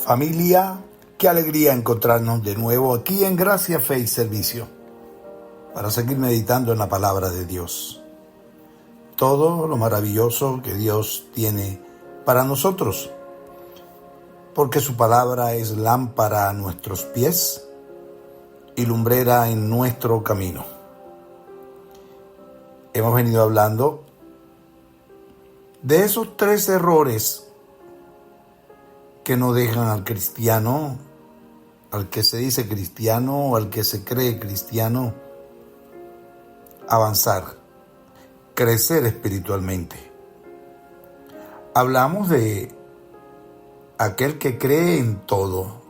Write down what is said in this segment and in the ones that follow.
Familia, qué alegría encontrarnos de nuevo aquí en Gracia, Fe y Servicio para seguir meditando en la palabra de Dios. Todo lo maravilloso que Dios tiene para nosotros, porque su palabra es lámpara a nuestros pies y lumbrera en nuestro camino. Hemos venido hablando de esos 3 errores que no dejan al cristiano, al que se dice cristiano o al que se cree cristiano, avanzar, crecer espiritualmente. Hablamos de aquel que cree en todo.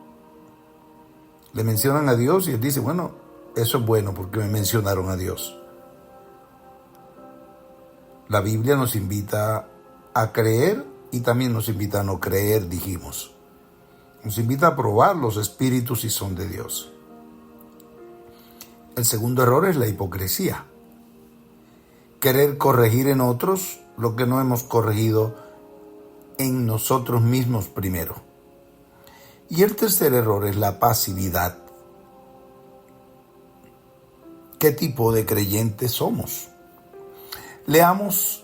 Le mencionan a Dios y él dice, bueno, eso es bueno porque me mencionaron a Dios. La Biblia nos invita a creer y también nos invita a no creer, dijimos. Nos invita a probar los espíritus si son de Dios. El segundo error es la hipocresía. Querer corregir en otros lo que no hemos corregido en nosotros mismos primero. Y el tercer error es la pasividad. ¿Qué tipo de creyentes somos? Leamos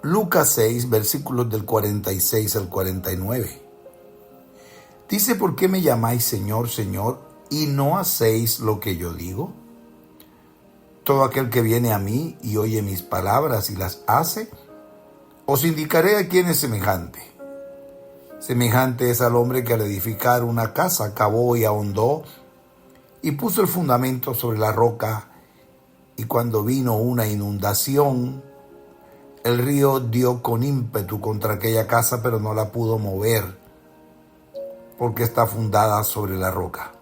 Lucas 6, versículos del 46 al 49. Dice, ¿por qué me llamáis Señor, Señor, y no hacéis lo que yo digo? Todo aquel que viene a mí y oye mis palabras y las hace, os indicaré a quién es semejante. Semejante es al hombre que al edificar una casa cavó y ahondó y puso el fundamento sobre la roca, y cuando vino una inundación, el río dio con ímpetu contra aquella casa, pero no la pudo mover, porque está fundada sobre la roca.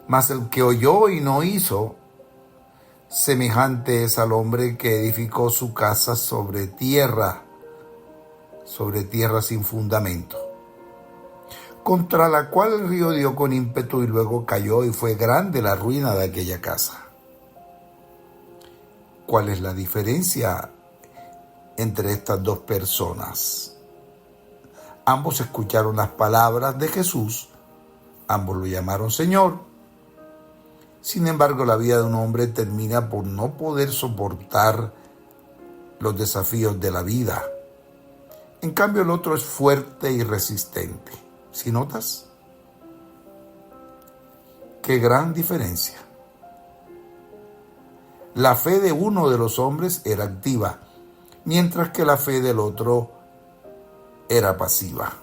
Mas el que oyó y no hizo, semejante es al hombre que edificó su casa sobre tierra sin fundamento, contra la cual el río dio con ímpetu y luego cayó, y fue grande la ruina de aquella casa. ¿Cuál es la diferencia entre estas dos personas? Ambos escucharon las palabras de Jesús, ambos lo llamaron Señor. Sin embargo, la vida de un hombre termina por no poder soportar los desafíos de la vida. En cambio, el otro es fuerte y resistente. ¿Sí notas? ¡Qué gran diferencia! La fe de uno de los hombres era activa, mientras que la fe del otro era pasiva.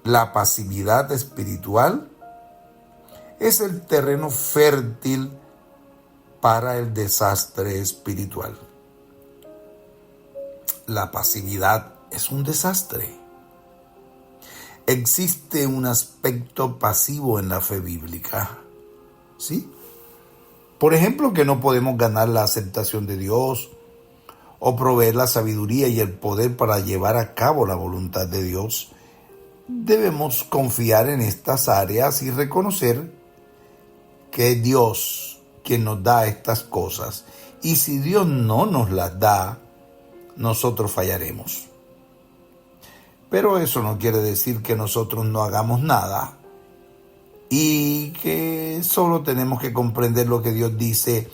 La pasividad espiritual es el terreno fértil para el desastre espiritual. La pasividad es un desastre. Existe un aspecto pasivo en la fe bíblica, ¿sí? Por ejemplo, que no podemos ganar la aceptación de Dios o proveer la sabiduría y el poder para llevar a cabo la voluntad de Dios. Debemos confiar en estas áreas y reconocer que es Dios quien nos da estas cosas. Y si Dios no nos las da, nosotros fallaremos. Pero eso no quiere decir que nosotros no hagamos nada y que solo tenemos que comprender lo que Dios dice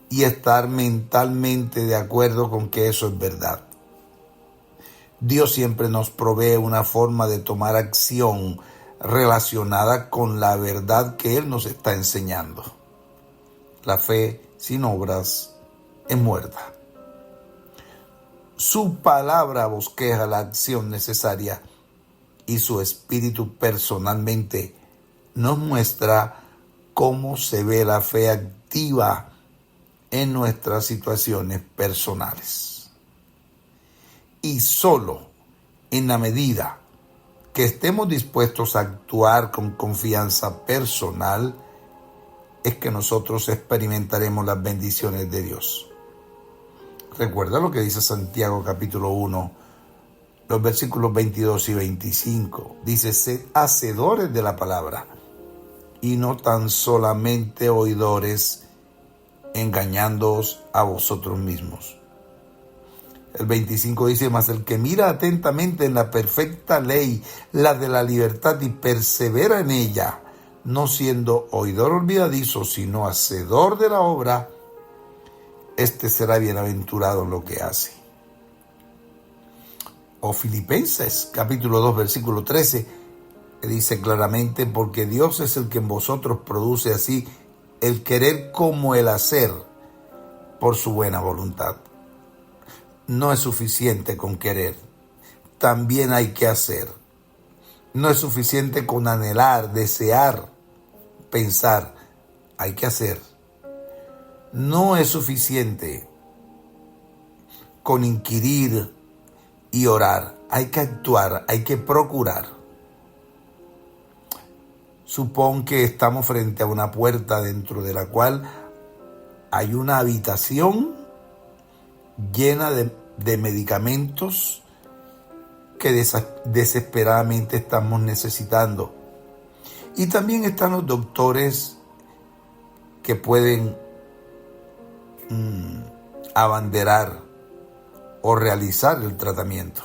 y estar mentalmente de acuerdo con que eso es verdad. Dios siempre nos provee una forma de tomar acción relacionada con la verdad que Él nos está enseñando. La fe sin obras es muerta. Su palabra bosqueja la acción necesaria y su espíritu personalmente nos muestra cómo se ve la fe activa en nuestras situaciones personales. Y solo en la medida que estemos dispuestos a actuar con confianza personal es que nosotros experimentaremos las bendiciones de Dios. Recuerda lo que dice Santiago capítulo 1, los versículos 22 y 25. Dice, sed hacedores de la palabra y no tan solamente oidores, engañándoos a vosotros mismos. El 25 dice: mas el que mira atentamente en la perfecta ley, la de la libertad, y persevera en ella, no siendo oidor olvidadizo, sino hacedor de la obra, este será bienaventurado en lo que hace. O Filipenses, capítulo 2, versículo 13, que dice claramente: porque Dios es el que en vosotros produce así el querer como el hacer por su buena voluntad. No es suficiente con querer, también hay que hacer. No es suficiente con anhelar, desear, pensar, hay que hacer. No es suficiente con inquirir y orar, hay que actuar, hay que procurar. Supón que estamos frente a una puerta dentro de la cual hay una habitación llena de medicamentos que desesperadamente estamos necesitando. Y también están los doctores que pueden abanderar o realizar el tratamiento.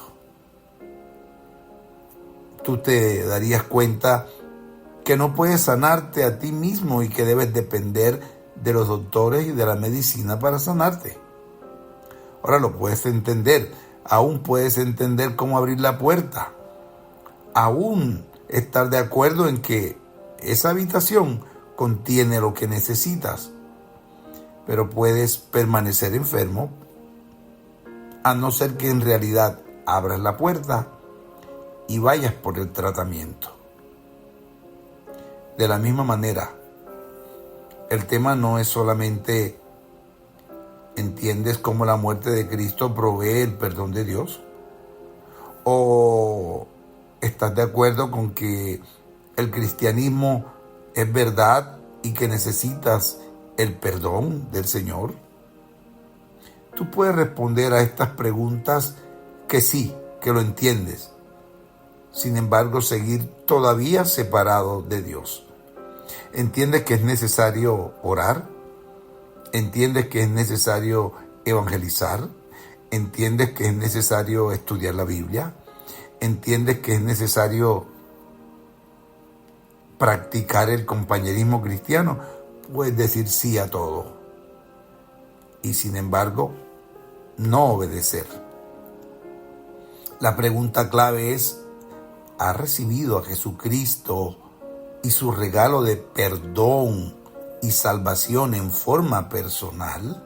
Tú te darías cuenta que no puedes sanarte a ti mismo y que debes depender de los doctores y de la medicina para sanarte. Ahora lo puedes entender, aún puedes entender cómo abrir la puerta, aún estar de acuerdo en que esa habitación contiene lo que necesitas, pero puedes permanecer enfermo a no ser que en realidad abras la puerta y vayas por el tratamiento. De la misma manera, el tema no es solamente ¿entiendes cómo la muerte de Cristo provee el perdón de Dios? ¿O estás de acuerdo con que el cristianismo es verdad y que necesitas el perdón del Señor? Tú puedes responder a estas preguntas que sí, que lo entiendes. Sin embargo, seguir todavía separado de Dios. ¿Entiendes que es necesario orar? ¿Entiendes que es necesario evangelizar? ¿Entiendes que es necesario estudiar la Biblia? ¿Entiendes que es necesario practicar el compañerismo cristiano? Puedes decir sí a todo. Y sin embargo, no obedecer. La pregunta clave es: ¿has recibido a Jesucristo y su regalo de perdón y salvación en forma personal?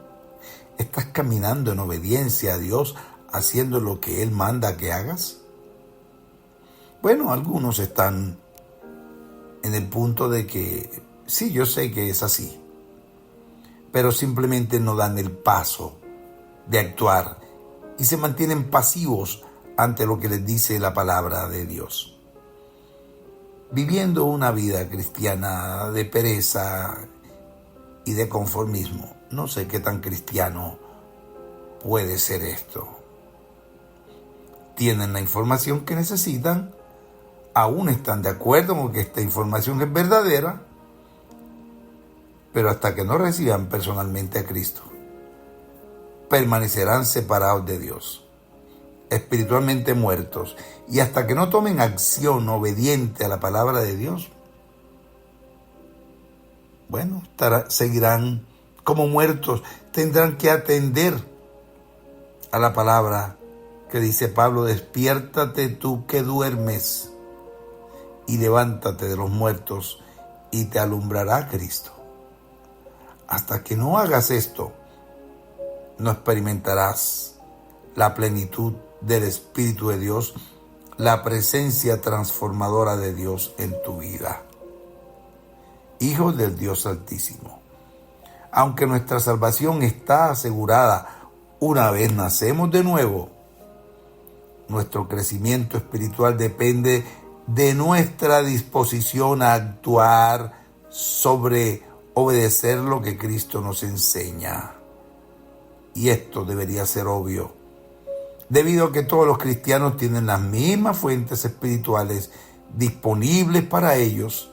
¿Estás caminando en obediencia a Dios, haciendo lo que Él manda que hagas? Bueno, algunos están en el punto de que sí, yo sé que es así, pero simplemente no dan el paso de actuar y se mantienen pasivos ante lo que les dice la palabra de Dios, viviendo una vida cristiana de pereza y de conformismo. No sé qué tan cristiano puede ser esto. Tienen la información que necesitan, aún están de acuerdo con que esta información es verdadera, pero hasta que no reciban personalmente a Cristo, permanecerán separados de Dios, espiritualmente muertos, y hasta que no tomen acción obediente a la palabra de Dios, bueno, seguirán como muertos. Tendrán que atender a la palabra que dice Pablo: despiértate tú que duermes y levántate de los muertos y te alumbrará Cristo. Hasta que no hagas esto, no experimentarás la plenitud del Espíritu de Dios, la presencia transformadora de Dios en tu vida. Hijos del Dios Altísimo, aunque nuestra salvación está asegurada una vez nacemos de nuevo, nuestro crecimiento espiritual depende de nuestra disposición a actuar sobre obedecer lo que Cristo nos enseña. Y esto debería ser obvio, debido a que todos los cristianos tienen las mismas fuentes espirituales disponibles para ellos,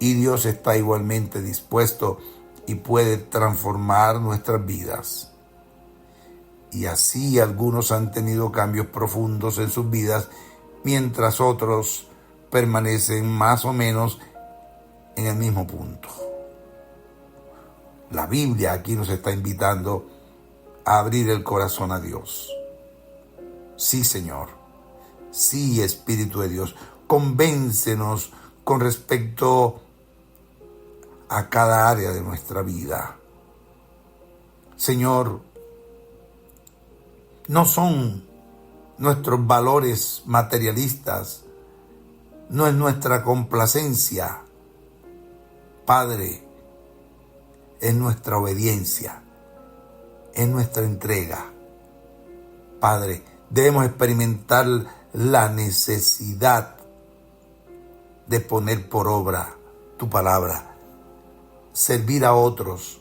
y Dios está igualmente dispuesto y puede transformar nuestras vidas. Y así algunos han tenido cambios profundos en sus vidas, mientras otros permanecen más o menos en el mismo punto. La Biblia aquí nos está invitando a abrir el corazón a Dios. Sí, Señor. Sí, Espíritu de Dios. Convéncenos con respecto a cada área de nuestra vida. Señor, no son nuestros valores materialistas, no es nuestra complacencia, Padre, es nuestra obediencia, es nuestra entrega. Padre, debemos experimentar la necesidad de poner por obra tu palabra, servir a otros,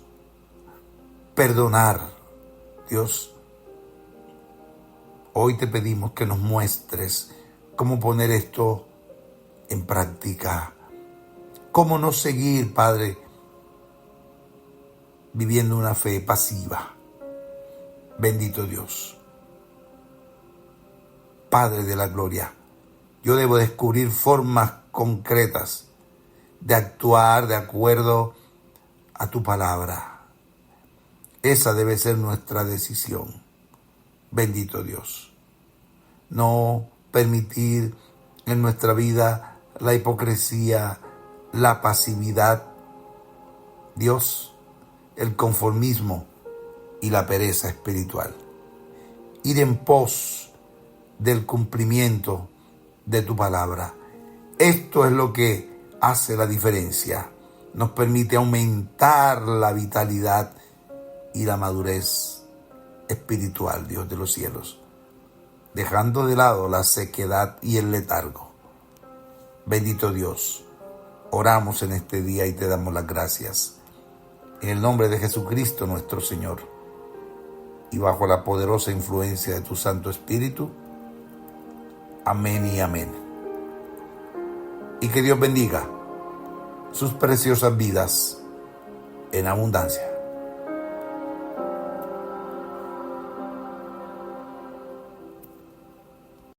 perdonar. Dios, hoy te pedimos que nos muestres cómo poner esto en práctica, cómo no seguir, Padre, viviendo una fe pasiva. Bendito Dios. Padre de la gloria, yo debo descubrir formas concretas de actuar de acuerdo a tu palabra. Esa debe ser nuestra decisión. Bendito Dios. No permitir en nuestra vida la hipocresía, la pasividad, Dios, el conformismo y la pereza espiritual. Ir en pos del cumplimiento de tu palabra. Esto es lo que hace la diferencia. Nos permite aumentar la vitalidad y la madurez espiritual, Dios de los cielos, dejando de lado la sequedad y el letargo. Bendito Dios, oramos en este día y te damos las gracias. En el nombre de Jesucristo nuestro Señor, y bajo la poderosa influencia de tu Santo Espíritu. Amén y amén. Y que Dios bendiga sus preciosas vidas en abundancia.